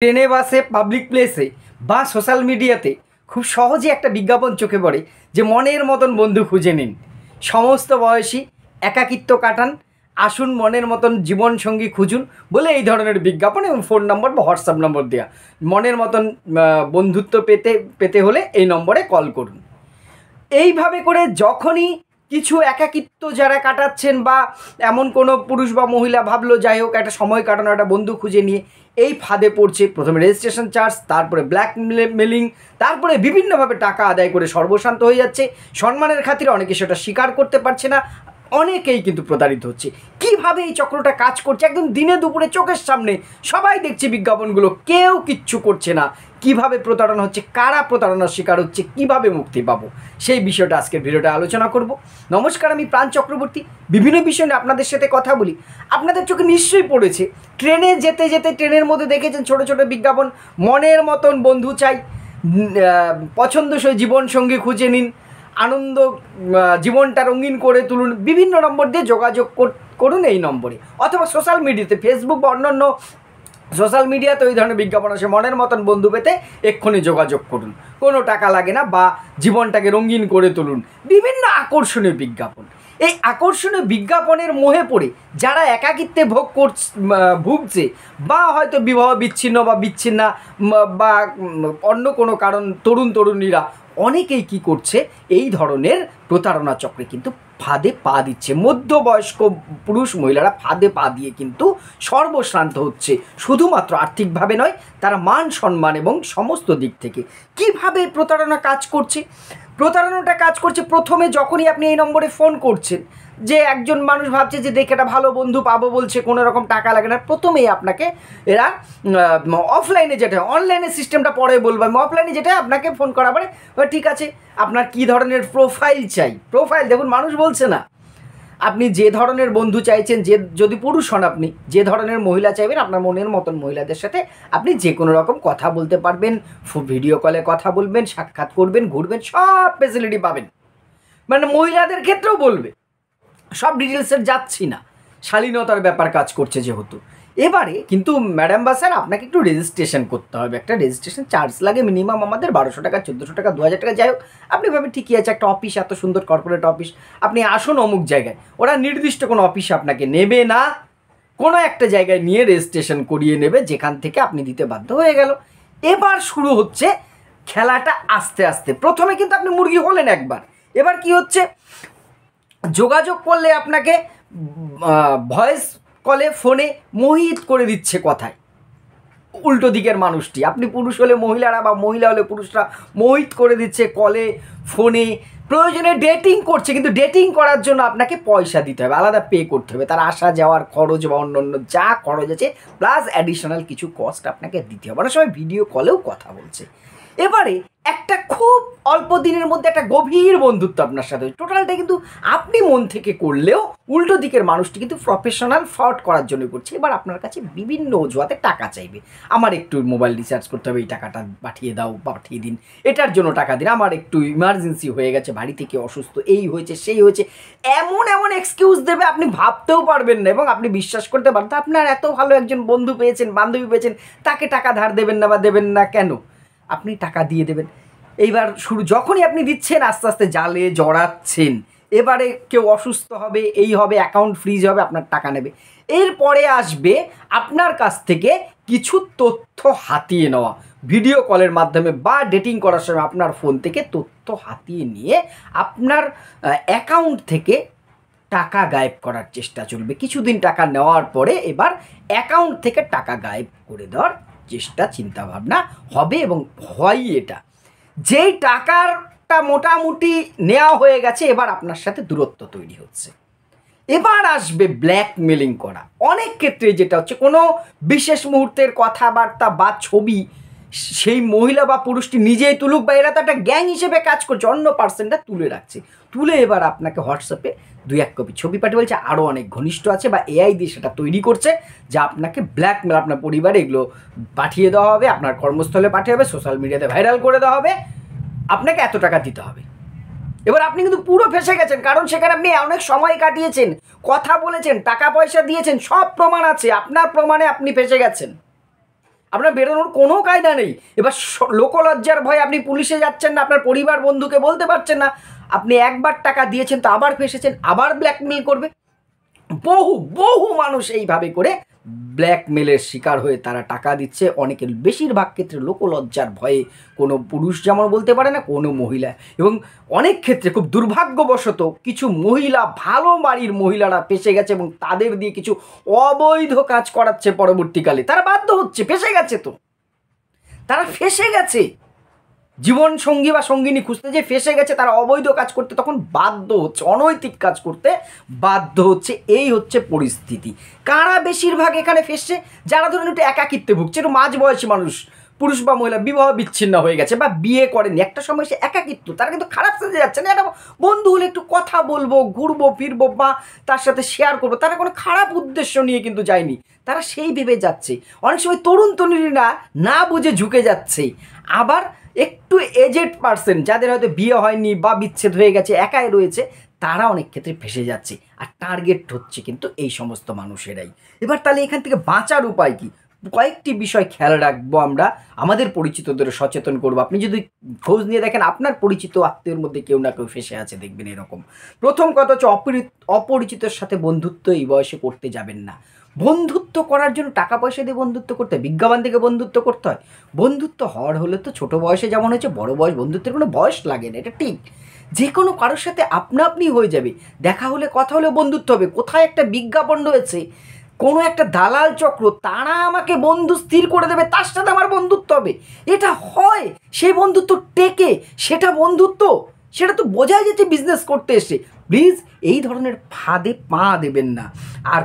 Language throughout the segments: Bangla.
ট্রেনে বাসে পাবলিক প্লেসে বা সোশ্যাল মিডিয়াতে খুব সহজে একটা বিজ্ঞাপন চোখে পড়ে যে মনের মতন বন্ধু খুঁজে নিন, সমস্ত বয়সী একাকিত্ব কাটান, আসুন মনের মতন জীবনসঙ্গী খুঁজুন বলে এই ধরনের বিজ্ঞাপন এবং ফোন নম্বর বা হোয়াটসঅ্যাপ নম্বর দেওয়া। মনের মতন বন্ধুত্ব পেতে হলে এই নম্বরে কল করুন। এইভাবে করে যখনই কিছু একাকিত্ব যারা কাটাচ্ছেন বা এমন কোনো পুরুষ বা মহিলা ভাবলো যাই হোক একটা সময় কাটানো একটা বন্ধু খুঁজে নিয়ে এই ফাঁদে পড়ছে, প্রথমে রেজিস্ট্রেশন চার্জ, তারপরে ব্ল্যাকমেলিং, তারপরে বিভিন্নভাবে টাকা আদায় করে সর্বশান্ত হয়ে যাচ্ছে। সম্মানের খাতিরে অনেকে সেটা স্বীকার করতে পারছে না, অনেকেই কিন্তু প্রতারিত হচ্ছে। কিভাবে এই চক্রটা কাজ করছে একদম দিনে দুপুরে চোখের সামনে সবাই দেখছে বিজ্ঞাপনগুলো, কেউ কিচ্ছু করছে না। কিভাবে প্রতারণা হচ্ছে, কারা প্রতারণার শিকার হচ্ছে, কিভাবে মুক্তি পাবো, সেই বিষয়টা আজকের ভিডিওটা আলোচনা করব। নমস্কার, আমি প্রাণ চক্রবর্তী। বিভিন্ন বিষয় নিয়ে আপনাদের সাথে কথা বলি। আপনাদের চোখে নিশ্চয়ই পড়েছে, ট্রেনে যেতে যেতে ট্রেনের মধ্যে দেখেছেন ছোট ছোট বিজ্ঞাপন, মনের মতন বন্ধু চাই, পছন্দসই জীবনসঙ্গী খুঁজে নিন, আনন্দ জীবনটা রঙিন করে তুলুন, বিভিন্ন নম্বর দিয়ে যোগাযোগ করুন এই নম্বরে। অথবা সোশ্যাল মিডিয়াতে ফেসবুক বা অন্যান্য সোশ্যাল মিডিয়াতে ওই ধরনের বিজ্ঞাপন আসে, মনের মতন বন্ধু পেতে এক্ষুনি যোগাযোগ করুন, কোনো টাকা লাগে না, বা জীবনটাকে রঙিন করে তুলুন, বিভিন্ন আকর্ষণীয় বিজ্ঞাপন। এই আকর্ষণীয় বিজ্ঞাপনের মোহে পড়ে যারা একাকিত্বে ভুগছে বা হয়তো বিবাহ বিচ্ছিন্ন বা বিচ্ছিন্না বা অন্য কোনো কারণ তরুণীরা অনেকেই কি করছে, এই ধরনের প্রতারণা চক্রে কিন্তু ফাঁদে পা দিচ্ছে। মধ্যবয়স্ক পুরুষ মহিলারা ফাঁদে পা দিয়ে কিন্তু সর্বশ্রান্ত হচ্ছে, শুধুমাত্র আর্থিকভাবে নয়, তারা মান সম্মান এবং সমস্ত দিক থেকে। কিভাবে প্রতারণা কাজ করছে? প্রতারণাটা কাজ করছে প্রথমে যখনই আপনি এই নম্বরে ফোন করছেন, যে একজন মানুষ ভাবছে যে দেখে একটা ভালো বন্ধু পাবো বলছে, কোনো রকম টাকা লাগে না, প্রথমেই আপনাকে এরা অফলাইনে যেটা, অনলাইনে সিস্টেমটা পরে বলবো, আমি অফলাইনে যেটা আপনাকে ফোন করা পরে ঠিক আছে আপনার কী ধরনের প্রোফাইল চাই, প্রোফাইল দেখুন, মানুষ বলছে না, আপনি যে ধরনের বন্ধু চাইছেন, যে যদি পুরুষ হন আপনি যে ধরনের মহিলা চাইবেন, আপনার মনের মতন মহিলাদের সাথে আপনি যে কোনো রকম কথা বলতে পারবেন, ভিডিও কলে কথা বলবেন, সাক্ষাৎ করবেন, ঘুরবেন, সব ফেসিলিটি পাবেন। মানে মহিলাদের ক্ষেত্রেও বলবে, সব ডিটেলসের যাচ্ছি না, শালীনতার ব্যাপার কাজ করছে যেহেতু। এবারে কিন্তু ম্যাডাম বা স্যার আপনাকে একটু রেজিস্ট্রেশন করতে হবে, একটা রেজিস্ট্রেশন চার্জ লাগে মিনিমাম আমাদের 1200 টাকা, 1400 টাকা, 2000 টাকা, যাই হোক। আপনি ভাবেন ঠিকই আছে, একটা অফিস, এত সুন্দর কর্পোরেট অফিস, আপনি আসুন অমুক জায়গায়, ওরা নির্দিষ্ট কোনো অফিসে আপনাকে নেবে না, কোনো একটা জায়গায় নিয়ে রেজিস্ট্রেশন করিয়ে নেবে, যেখান থেকে আপনি দিতে বাধ্য হয়ে গেল। এবার শুরু হচ্ছে খেলাটা আস্তে আস্তে। প্রথমে কিন্তু আপনি মুরগি হলেন একবার, এবার কি হচ্ছে, যোগাযোগ করলে আপনাকে ভয়েস কলে ফোনে মোহিত করে দিচ্ছে কথায়, উল্টো দিকের মানুষটি, আপনি পুরুষ হলে মহিলারা বা মহিলা হলে পুরুষরা মোহিত করে দিচ্ছে কলে ফোনে। প্রয়োজনে ডেটিং করছে, কিন্তু ডেটিং করার জন্য আপনাকে পয়সা দিতে হবে, আলাদা পে করতে হবে, তার আসা যাওয়ার খরচ বা অন্য যা খরচ আছে প্লাস অ্যাডিশনাল কিছু কস্ট আপনাকে দিতে হবে। অনেক সময় ভিডিও কলেও কথা বলছে। এবারে একটা খুব অল্প দিনের মধ্যে একটা গভীর বন্ধুত্ব আপনার সাথে, টোটালটা কিন্তু আপনি মন থেকে করলেও উল্টো দিকের মানুষটি কিন্তু প্রফেশনাল ফ্রড করার জন্য করছে। এবার আপনার কাছে বিভিন্ন অজুহাতে টাকা চাইবে, আমার একটু মোবাইল রিচার্জ করতে হবে, এই টাকাটা পাঠিয়ে দাও, পাঠিয়ে দিন, এটার জন্য টাকা দিন, আমার একটু ইমার্জেন্সি হয়ে গেছে, বাড়ি থেকে অসুস্থ, এই হয়েছে সেই হয়েছে, এমন এমন এক্সকিউজ দেবে আপনি ভাবতেও পারবেন না এবং আপনি বিশ্বাস করতে পারেন। আপনার এত ভালো একজন বন্ধু পেয়েছেন, বান্ধবী পেয়েছেন, তাকে টাকা ধার দেবেন না বা দেবেন না কেন, আপনি টাকা দিয়ে দেবেন। এইবার যখনই আপনি দিচ্ছেন আস্তে আস্তে জালে জড়াচ্ছেন। এবারে কেউ অসুস্থ হবে, এই হবে, অ্যাকাউন্ট ফ্রিজ হবে, আপনার টাকা নেবে। এরপরে আসবে আপনার কাছ থেকে কিছু তথ্য হাতিয়ে নেওয়া, ভিডিও কলের মাধ্যমে বা ডেটিং করার সময় আপনার ফোন থেকে তথ্য হাতিয়ে নিয়ে আপনার অ্যাকাউন্ট থেকে টাকা গায়েব করার চেষ্টা চলবে। কিছুদিন টাকা নেওয়ার পরে এবার অ্যাকাউন্ট থেকে টাকা গায়েব করে দেওয়ার চেষ্টা চিন্তাভাবনা হবে এবং হয়। এটা যেই টাকাটা মোটামুটি নেওয়া হয়ে গেছে, এবার আপনার সাথে দূরত্ব তৈরি হচ্ছে। এবার আসবে ব্ল্যাকমেলিং করা। অনেক ক্ষেত্রে যেটা হচ্ছে, কোনো বিশেষ মুহূর্তের কথাবার্তা বা ছবি সেই মহিলা বা পুরুষটি নিজেই তুলুক, বা এরা তো একটা গ্যাং হিসেবে কাজ করছে, অন্য পার্সনটা তুলে রাখছে, তুলে এবার আপনাকে হোয়াটসঅ্যাপে 2-1 কপি ছবি পাঠিয়ে বলছে আরও অনেক ঘনিষ্ঠ আছে, বা এআই দিয়ে সেটা তৈরি করছে যা আপনাকে ব্ল্যাকমেল, আপনার পরিবারে এগুলো পাঠিয়ে দেওয়া হবে, আপনার কর্মস্থলে পাঠিয়ে হবে, সোশ্যাল মিডিয়াতে ভাইরাল করে দেওয়া হবে, আপনাকে এত টাকা দিতে হবে। এবার আপনি কিন্তু পুরো ফেঁসে গেছেন, কারণ সেখানে আপনি অনেক সময় কাটিয়েছেন, কথা বলেছেন, টাকা পয়সা দিয়েছেন, সব প্রমাণ আছে, আপনার প্রমাণে আপনি ফেঁসে গেছেন। আপনার বেরোনোর কোনো কায়দা নেই। এবার লোকলজ্জার ভয়ে আপনি পুলিশে যাচ্ছেন না, আপনার পরিবার বন্ধুকে বলতে পারছেন না, আপনি একবার টাকা দিয়েছেন তো আবার ফেসেছেন, আবার ব্ল্যাকমেল করবে। বহু বহু মানুষ এইভাবে করে ব্ল্যাকমেলের শিকার হয়ে তারা টাকা দিচ্ছে। অনেকের বেশিরভাগ ক্ষেত্রে লোকলজ্জার ভয়ে কোনো পুরুষ যেমন বলতে পারে না, কোনো মহিলা, এবং অনেক ক্ষেত্রে খুব দুর্ভাগ্যবশত কিছু মহিলা, ভালো বাড়ির মহিলারা ফেসে গেছে এবং তাদের দিয়ে কিছু অবৈধ কাজ করাচ্ছে পরবর্তীকালে। তারা বাধ্য হচ্ছে, ফেসে গেছে তো, তারা ফেসে গেছে জীবন সঙ্গী বা সঙ্গিনী খুঁজতে, যে ফেসে গেছে, তারা অবৈধ কাজ করতে তখন বাধ্য হচ্ছে, অনৈতিক কাজ করতে বাধ্য হচ্ছে। এই হচ্ছে পরিস্থিতি। কারা বেশিরভাগ এখানে ফেসছে? যারা ধরুন একটু একাকিত্বে ভুগছে, একটু মাঝবয়সী মানুষ, পুরুষ বা মহিলা বিবাহ বিচ্ছিন্ন হয়ে গেছে বা বিয়ে করেনি, একটা সময় সে একাকিত্ব, তারা কিন্তু খারাপ সেজে যাচ্ছে না। একটা বন্ধু হলে একটু কথা বলবো, ঘুরবো ফিরবো বা তার সাথে শেয়ার করবো, তারা কোনো খারাপ উদ্দেশ্য নিয়ে কিন্তু যায়নি, তারা সেই ভেবে যাচ্ছে। অনেক সময় তরুণ তরুণীরা না বুঝে ঝুঁকে যাচ্ছে। আবার একটু এজেড পার্সন, যাদের হয়তো বিয়ে হয়নি বা বিচ্ছেদ হয়ে গেছে, একাই রয়েছে, তারা অনেক ক্ষেত্রে ফেসে যাচ্ছে। আর টার্গেট হচ্ছে কিন্তু এই সমস্ত মানুষেরাই। এবার তাহলে এখান থেকে বাঁচার উপায় কি? কয়েকটি বিষয় খেয়াল রাখবো আমরা, আমাদের পরিচিতদের সচেতন করবো। আপনি যদি খোঁজ নিয়ে দেখেন আপনার পরিচিত আত্মীয়ের মধ্যে কেউ না কেউ ফেসে আছে, দেখবেন এরকম। প্রথম কথা হচ্ছে অপরিচিতের সাথে বন্ধুত্ব এই বয়সে করতে যাবেন না। বন্ধুত্ব করার জন্য টাকা পয়সা দিয়ে বন্ধুত্ব করতে হয়, বিজ্ঞাপন থেকে বন্ধুত্ব করতে হয়? বন্ধুত্ব হওয়ার হলে তো ছোটো বয়সে যেমন হয়েছে, বড় বয়স, বন্ধুত্বের কোনো বয়স লাগে না, এটা ঠিক। যে কোনো কারোর সাথে আপনা আপনি হয়ে যাবে, দেখা হলে কথা হলে বন্ধুত্ব হবে। কোথায় একটা বিজ্ঞাপন রয়েছে, কোনো একটা দালাল চক্র, তারা আমাকে বন্ধু স্থির করে দেবে, তার সাথে আমার বন্ধুত্ব হবে, এটা হয়? সেই বন্ধুত্ব টেকে? সেটা বন্ধুত্ব? সেটা তো বোঝাই যাচ্ছে বিজনেস করতে এসে। প্লিজ এই ধরনের ফাঁদে পা দেবেন না। আর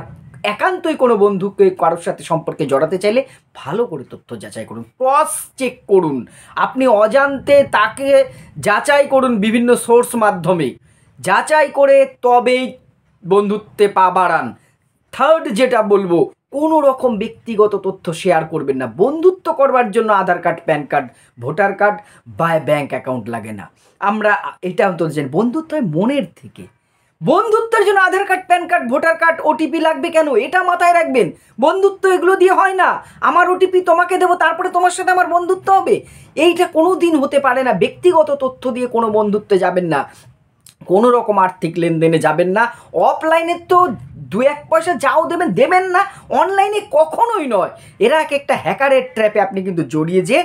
একান্তই কোনো বন্ধুকে কারোর সাথে সম্পর্কে জড়াতে চাইলে ভালো করে তথ্য যাচাই করুন, ক্রস চেক করুন। আপনি অজান্তে তাকে যাচাই করুন বিভিন্ন সোর্স মাধ্যমে, যাচাই করে তবেই বন্ধুত্বে পা বাড়ান। থার্ড যেটা বলবো, কোনো রকম ব্যক্তিগত তথ্য শেয়ার করবেন না। বন্ধুত্ব করবার জন্য Aadhaar card, PAN card, voter card বা ব্যাঙ্ক অ্যাকাউন্ট লাগে না। আমরা এটা তো জানি, বন্ধুত্ব হয় মনের থেকে। বন্ধুত্বের জন্য Aadhaar card, PAN card, voter card, OTP লাগবে কেন? এটা মাথায় রাখবেন। বন্ধুত্ব এগুলো দিয়ে হয় না। আমার ওটিপি তোমাকে দেবো, তারপরে তোমার সাথে আমার বন্ধুত্ব হবে, এইটা কোনো দিন হতে পারে না। ব্যক্তিগত তথ্য দিয়ে কোনো বন্ধুত্বে যাবেন না, কোনো রকম আর্থিক লেনদেনে যাবেন না। অফলাইনে তো দু এক পয়সা যাও দেবেন না, অনলাইনে কখনোই নয়। এরা এক একটা হ্যাকারের ট্র্যাপে আপনি কিন্তু জড়িয়ে যেয়ে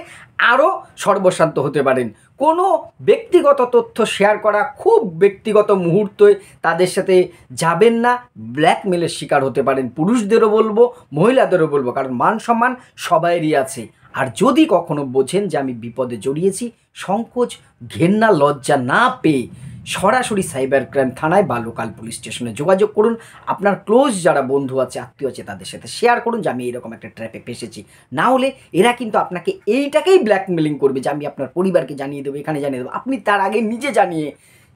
আরও সর্বশান্ত হতে পারেন। কোনো ব্যক্তিগত তথ্য শেয়ার করা, খুব ব্যক্তিগত মুহূর্তে তাদের সাথে যাবেন না, ব্ল্যাকমেলের শিকার হতে পারেন। পুরুষদেরও বলবো, মহিলাদেরও বলবো, কারণ মান সম্মান সবাইরই আছে। আর যদি কখনো বোঝেন যে আমি বিপদে জড়িয়েছি, সংকোচ, ঘেন্না, লজ্জা না পেয়ে সরাসরি সাইবার ক্রাইম থানায় বা লোকাল পুলিশ স্টেশনে যোগাযোগ করুন। আপনার ক্লোজ যারা বন্ধু আছে, আত্মীয় আছে, তাদের সাথে শেয়ার করুন যে আমি এরকম একটা ট্র্যাপে ফেসেছি। না হলে এরা কিন্তু আপনাকে এইটাকেই ব্ল্যাকমেলিং করবে যে আমি আপনার পরিবারকে জানিয়ে দেবো, এখানে জানিয়ে দেবো। আপনি তার আগে নিজে জানিয়ে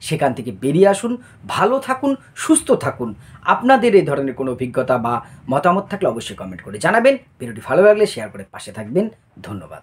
সেখান থেকে বেরিয়ে আসুন। ভালো থাকুন, সুস্থ থাকুন। আপনাদের এই ধরনের কোনো অভিজ্ঞতা বা মতামত থাকলে অবশ্যই কমেন্ট করে জানাবেন। ভিডিওটি ভালো লাগলে শেয়ার করে পাশে থাকবেন। ধন্যবাদ।